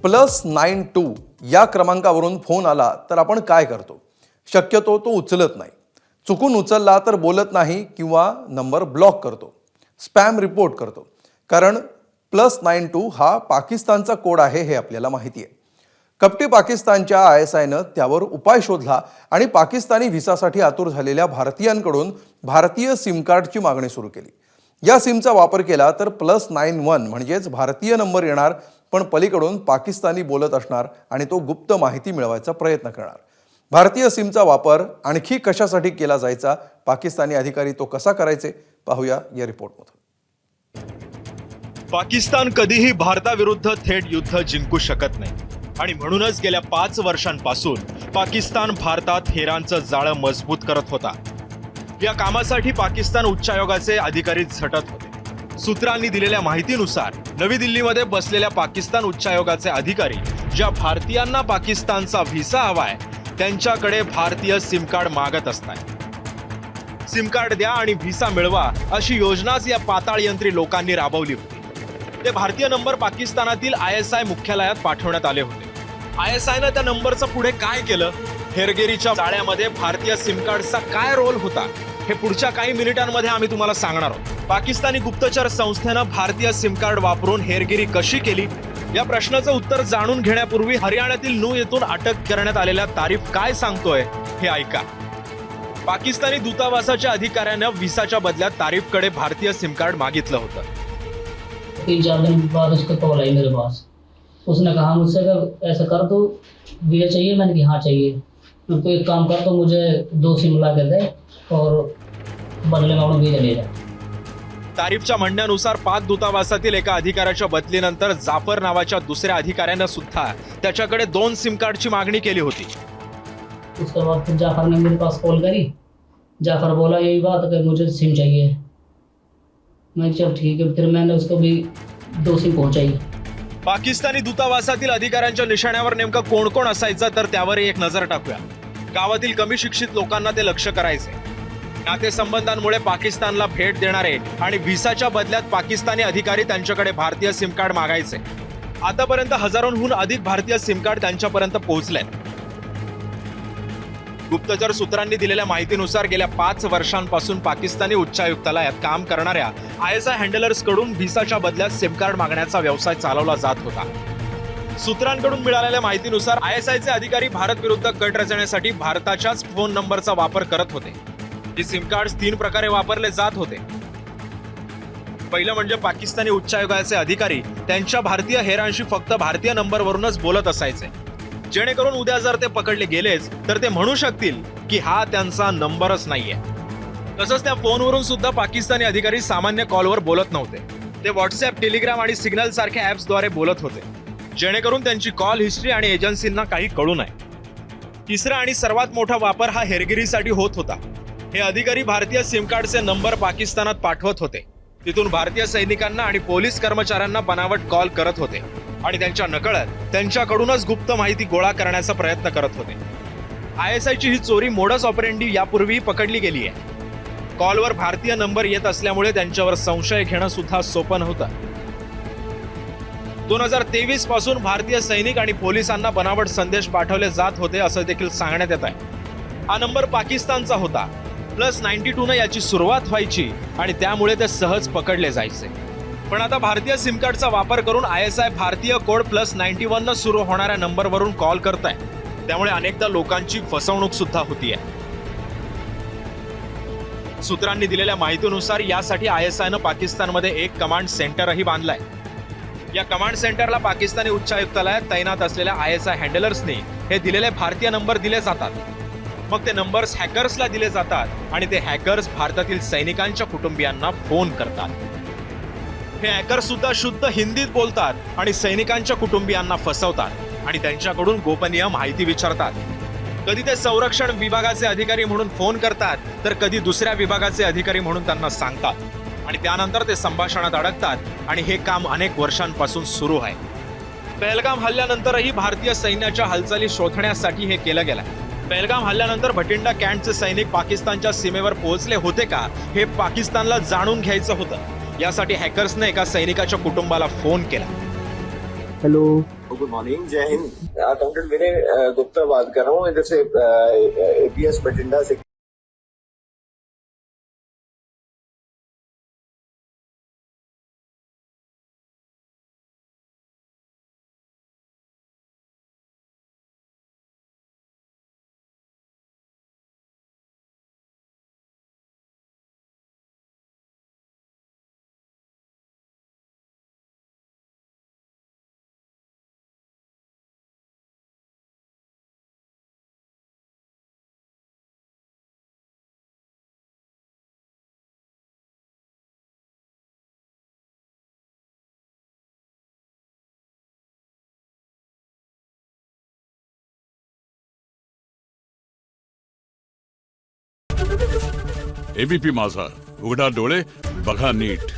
+92 या क्रमांकावरून फोन आला तर आपण काय करतो? शक्यतो तो उचलत नाही, चुकून उचलला तर बोलत नाही किंवा नंबर ब्लॉक करतो, स्पॅम रिपोर्ट करतो. कारण +92 हा पाकिस्तानचा कोड आहे हे आपल्याला माहिती आहे. कपटी पाकिस्तानच्या ISIनं त्यावर उपाय शोधला आणि पाकिस्तानी व्हिसासाठी आतुर झालेल्या भारतीयांकडून भारतीय सिम कार्डची मागणी सुरू केली. या सिमचा वापर केला तर +91 म्हणजेच भारतीय नंबर येणार, पण पलीकडून पाकिस्तानी बोलत असणार आणि तो गुप्त माहिती मिळवायचा प्रयत्न करणार. भारतीय सिमचा वापर आणखी कशासाठी केला जायचा, पाकिस्तानी अधिकारी तो कसा करायचे, पाहूया या रिपोर्टमध्ये. पाकिस्तान कधीही भारताविरुद्ध थेट युद्ध जिंकू शकत नाही आणि म्हणूनच गेल्या 5 वर्षांपासून पाकिस्तान भारतात हेरांचं जाळं मजबूत करत होता. या कामासाठी पाकिस्तान उच्चायोगाचे अधिकारी झटत होते. सूत्रांनी दिलेल्या माहितीनुसार नवी दिल्लीमध्ये बसलेल्या पाकिस्तान उच्चायोगाचे अधिकारी ज्या भारतीयांना पाकिस्तानचा व्हिसा हवाय त्यांच्याकडे भारतीय सिम कार्ड मागत असतात. सिम कार्ड द्या आणि व्हिसा मिळवा अशी योजनाच या पाताळयंत्री लोकांनी राबवली होती. ते भारतीय नंबर पाकिस्तानातील ISI मुख्यालयात पाठवण्यात आले होते. ISIनं त्या नंबरचं पुढे काय केलं, हेरगिरीच्या जाळ्यामध्ये भारतीय सिम कार्डचा काय रोल होता, हे पुढच्या काही मिनिटांमध्ये आम्ही तुम्हाला सांगणार आहोत. पाकिस्तानी गुप्तचर संस्थेनं भारतीय सिम कार्ड वापरून हेरगिरी कशी केली या प्रश्नाचं उत्तर जाणून घेण्यापूर्वी हरियाणातील नू येथून अटक करण्यात आलेल्या तारीफ काय सांगतोय हे ऐका. पाकिस्तानी दूतावासाच्या अधिकाऱ्यानं व्हिसाच्या बदल्यात तारीफकडे भारतीय सिम कार्ड मागितलं होतं. 3-4 दिन बाद उसका कॉल आई मेरे पास. उसने कहा मुझसे कि ऐसा कर दो, वीजा चाहिए. मैंने कहा हाँ चाहिए. मैं तो एक काम कर, तो मुझे 2 सिम ला के दे और बदले में अपना वीजा ले जा. तारीफच्या म्हणण्यानुसार पाक दूतावासातील एका अधिकाऱ्याच्या बदलीनंतर जाफर नावाच्या दुसऱ्या अधिकाऱ्यानं सुद्धा त्याच्याकडे 2 सिम कार्डची मागणी केली होती. उसके बाद फिर जाफर ने मेरे पास कॉल करी. जाफर बोला यही बात कि मुझे सिम चाहिए. मैं चल ठीक है. फिर मैंने उसको भी 2 सिम पहुंचाई. पाकिस्तानी दूतावासातील अधिकाऱ्यांच्या निशाण्यावर नेमकं कोण कोण असायचं तर त्यावर एक नजर टाकूया. गावातील कमी शिक्षित लोकांना ते लक्ष करायचे. नातेसंबंधांमुळे पाकिस्तानला भेट देणारे आणि व्हिसाच्या बदल्यात पाकिस्तानी अधिकारी त्यांच्याकडे भारतीय सिम कार्ड मागायचे. आतापर्यंत हजारोंहून अधिक भारतीय सिम कार्ड त्यांच्यापर्यंत पोहोचले. गुप्तचर सूत्रांनी दिलेल्या माहितीनुसार गेल्या 5 वर्षांपासून पाकिस्तानी उच्चायुक्तालयात काम करणाऱ्या ISI हँडलर्स कडून व्हिसाच्या बदल्यात सिम कार्ड मागण्याचा व्यवसाय चालवला जात होता. सूत्रांकडून मिळालेल्या माहितीनुसार ISIचे अधिकारी भारत विरुद्ध कट रचण्यासाठी भारताच्याच फोन नंबरचा वापर करत होते. हे सिम कार्ड 3 प्रकारे वापरले जात होते. पहिलं म्हणजे पाकिस्तानी उच्चायोगाचे अधिकारी त्यांच्या भारतीय हेरांशी फक्त भारतीय नंबरवरूनच बोलत असायचे, जेणेकरून उद्या जर ते पकडले गेलेच तर ते म्हणू शकतील की हा त्यांचा नंबरच नाहीये. तसंच त्या फोनवरून सुद्धा पाकिस्तानी अधिकारी सामान्य कॉलवर बोलत नव्हते. ते व्हॉट्सअप, टेलिग्राम आणि सिग्नल सारख्या ऍप्सद्वारे बोलत होते, जेणेकरून त्यांची कॉल हिस्ट्री आणि एजन्सींना काही कळू नये. तिसरा आणि सर्वात मोठा वापर हा हेरगिरीसाठी होत होता. हे अधिकारी भारतीय सिम कार्डचे नंबर पाकिस्तानात पाठवत होते. तिथून भारतीय सैनिकांना आणि पोलीस कर्मचाऱ्यांना बनावट कॉल करत होते आणि त्यांच्या नकळत त्यांच्याकडूनच गुप्त माहिती गोळा करण्याचा प्रयत्न करत होते. ISIची ही चोरी मोडस ऑपरेंडी यापूर्वी पकडली गेली आहे. कॉलवर भारतीय नंबर येत असल्यामुळे त्यांच्यावर संशय घेणं सुद्धा सोपं नव्हतं. 2023 पासून भारतीय सैनिक आणि पोलिसांना बनावट संदेश पाठवले जात होते असं देखील सांगण्यात येत आहे. हा नंबर पाकिस्तानचा होता. +92 याची सुरुवात व्हायची आणि त्यामुळे ते सहज पकडले जायचे. पण आता भारतीय सिम कार्डचा वापर करून ISI भारतीय कोड +91 न सुरू होणाऱ्या नंबरवरून कॉल करताय. त्यामुळे अनेकदा लोकांची फसवणूक सुद्धा होतीये. सूत्रांनी दिलेल्या माहितीनुसार यासाठी ISIनं पाकिस्तानमध्ये एक कमांड सेंटरही बांधलाय. या कमांड सेंटरला पाकिस्तानी उच्चायुक्तालयात तैनात असलेल्या ISI हँडलर्सनी हे दिलेले भारतीय नंबर दिले जातात. मग ते नंबर्स हॅकर्सला दिले जातात आणि ते हॅकर्स भारतातील सैनिकांच्या कुटुंबियांना फोन करतात. हे हॅकर सुद्धा शुद्ध हिंदीत बोलतात आणि सैनिकांच्या कुटुंबियांना फसवतात आणि त्यांच्याकडून गोपनीय माहिती विचारतात. कधी ते संरक्षण विभागाचे अधिकारी म्हणून फोन करतात तर कधी दुसऱ्या विभागाचे अधिकारी म्हणून त्यांना सांगतात आणि त्यानंतर ते संभाषणात अडकतात आणि हे काम अनेक वर्षांपासून सुरू आहे. पहलगाम हल्ल्यानंतरही भारतीय सैन्याच्या हालचाली शोधण्यासाठी हे केलं गेलं. पहलगाम हल्ल्यानंतर भटिंडा कॅम्पचे सैनिक पाकिस्तानच्या सीमेवर पोहोचले होते का हे पाकिस्तानला जाणून घ्यायचं होतं. यासाठी हॅकर्सने एका सैनिकाच्या कुटुंबाला फोन केला. हेलो गुड मॉर्निंग, जय हिंद। अकाउंटेंट विनय गुप्ता बात कर रहा हूँ इधर से एपीएस बठिंडा से। एबीपी माझा, उघडा डोळे बघा नीट।